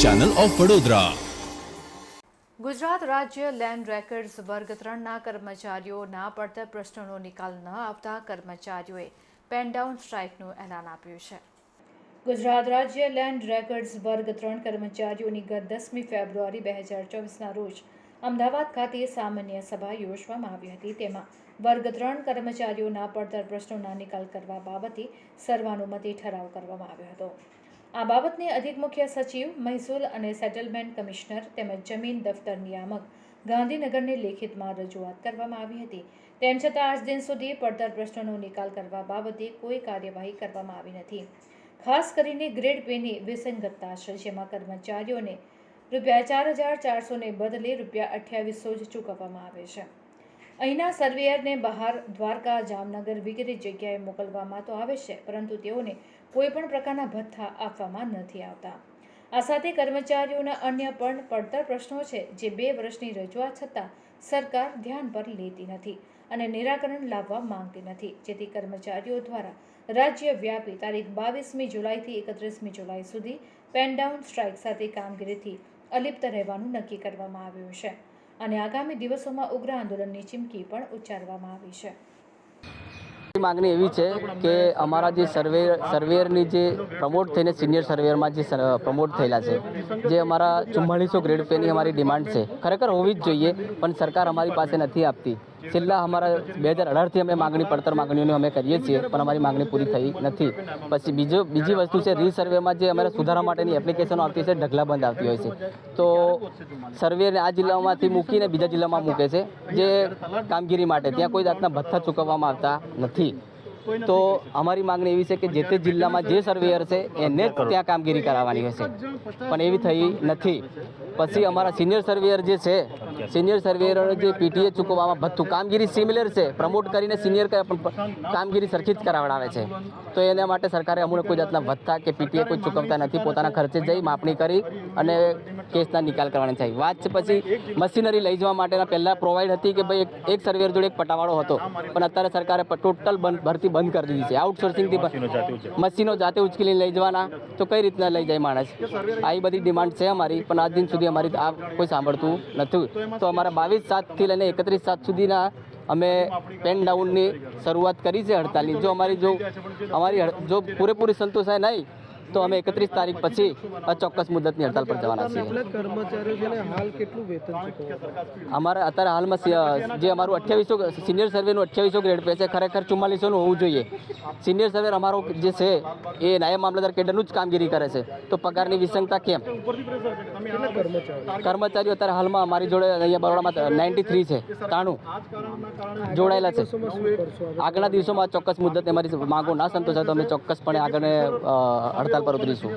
Channel of Vadodara. Gujarat રાજ્ય land records વર્ગ 3ના કર્મચારીઓના પડતર પ્રશ્નોનો નિકાલ ન આવતા કર્મચારીઓએ પેન ડાઉન સ્ટ્રાઇકનું એલાન આપ્યું છે। ગુજરાત રાજ્ય લેન્ડ રેકર્ડ્સ વર્ગ 3 કર્મચારીઓની ગત 10મી ફેબ્રુઆરી 2024ના રોજ અમદાવાદ ખાતે સામાન્ય સભા યોજવામાં આવી હતી। તેમાં વર્ગ 3 કર્મચારીઓના પડતર પ્રશ્નોના નિકાલ કરવા બાબતે સર્વાનુમતે ઠરાવ કરવામાં આવ્યો હતો। આ બાબતને અધિક મુખ્ય સચિવ, મહેસૂલ અને સેટલમેન્ટ કમિશનર તેમજ જમીન દફતર નિયામક ગાંધીનગરને લેખિતમાં રજૂઆત કરવામાં આવી હતી। તેમ છતાં આજ દિન સુધી પડતર પ્રશ્નોનો નિકાલ કરવા બાબતે કોઈ કાર્યવાહી કરવામાં આવી નથી। ખાસ કરીને ગ્રેડ પેની વિસંગતતા છે, જેમાં કર્મચારીઓને ₹4,400 ને બદલે ₹2800 જ ચૂકવવામાં આવે છે। અહીંના સર્વેયરને બહાર, દ્વારકા, જામનગર વગેરે જગ્યાએ મોકલવામાં તો આવે છે, પરંતુ તેઓને કોઈપણ પ્રકારના ભથ્થા આપવામાં નથી આવતા। આ સાથે કર્મચારીઓના અન્ય પણ પડતર પ્રશ્નો છે, જે 2 વર્ષની રજૂઆત છતાં સરકાર ધ્યાન પર લેતી નથી અને નિરાકરણ લાવવા માંગતી નથી, જેથી કર્મચારીઓ દ્વારા રાજ્યવ્યાપી તારીખ 22મી જુલાઈથી 31મી જુલાઈ સુધી પેન ડાઉન સ્ટ્રાઇક સાથે કામગીરીથી અલિપ્ત રહેવાનું નક્કી કરવામાં આવ્યું છે અને આગામી દિવસોમાં ઉગ્ર આંદોલનની ચીમકી પણ ઉચ્ચારવામાં આવી છે। માગણી એવી છે કે અમારા જે સર્વેયરની જે પ્રમોટ થઈને સિનિયર સર્વેયરમાં જે પ્રમોટ થયેલા છે, જે અમારા 4400 ગ્રેડ પેની અમારી ડિમાન્ડ છે, ખરેખર હોવી જ જોઈએ, પણ સરકાર અમારી પાસે નથી આપતી। છેલ્લા અમારા 2018થી અમે પડતર માગણીઓને અમે કરીએ છીએ, પણ અમારી માગણી પૂરી થઈ નથી। પછી બીજી વસ્તુ છે, રીસર્વેમાં જે અમારે સુધારા માટેની એપ્લિકેશનો આવતી છે, ઢગલાબંધ આવતી હોય છે, તો સર્વેને આ જિલ્લામાંથી મૂકીને બીજા જિલ્લામાં મૂકે છે, જે કામગીરી માટે ત્યાં કોઈ જાતના ભથ્થા ચૂકવવામાં આવતા નથી। તો અમારી માગણી એવી છે કે જે તે જિલ્લામાં જે સર્વેયર છે એને જ ત્યાં કામગીરી કરાવવાની હશે, પણ એવી થઈ નથી। પછી અમારા સિનિયર સર્વેયર જે છે, સિનિયર સર્વેયરોને જે પીટીએ ચૂકવવામાં ભથ્થું, કામગીરી સિમિલર છે, પ્રમોટ કરીને સિનિયર કામગીરી સરખી જ કરાવડાવે છે, તો એના માટે સરકારે અમુક કોઈ જાતના ભથ્થા કે પીટીએ કોઈ ચૂકવતા નથી। પોતાના ખર્ચે જઈ માપણી કરી અને કેસના નિકાલ કરવાની છે। વાત છે પછી મશીનરી લઈ જવા માટેના પહેલાં પ્રોવાઈડ હતી કે ભાઈ એક સર્વેયર જોડે એક પટાવાળો હતો, પણ અત્યારે સરકારે ટોટલ ભરતી બંધ કરી દીધી છે। આઉટસોર્સિંગથી મશીનો જાતે ઉચકીને લઈ જવાના, તો કઈ રીતના લઈ જાય માણસ? આવી બધી ડિમાન્ડ છે અમારી, પણ આજ દિન સુધી અમારી આ કોઈ સાંભળતું નથી। તો અમારા 22/7થી લઈને 31/7 સુધીના અમે પેન ડાઉનની શરૂઆત કરી છે હડતાલની। જો અમારી જો પૂરેપૂરી સંતોષાય નહીં તો અમે 31 તારીખ પછી અચોક્કસ મુદતની હડતાલ પર જવાના છીએ। અમારે અત્યારે હાલમાં જે અમારું 2800 સિનિયર સર્વેનું 2800 ગ્રેડ પે છે, ખરેખર 4400 હોવું જોઈએ। સિનિયર સર્વેર અમારો જે છે એ નાયબ મામલતદાર કેડરનું જ કામગીરી કરે છે, તો પગારની વિસંગતા કેમ? કર્મચારીઓ અત્યારે હાલમાં અમારી જોડે અહીંયા બરોડામાં 93 છે, 93 જોડાયેલા છે। આગળના દિવસોમાં ચોક્કસ મુદત અમારી માંગો ના સંતોષાય તો અમે ચોક્કસપણે આગળ હડતાલ પર ઉતરીશું।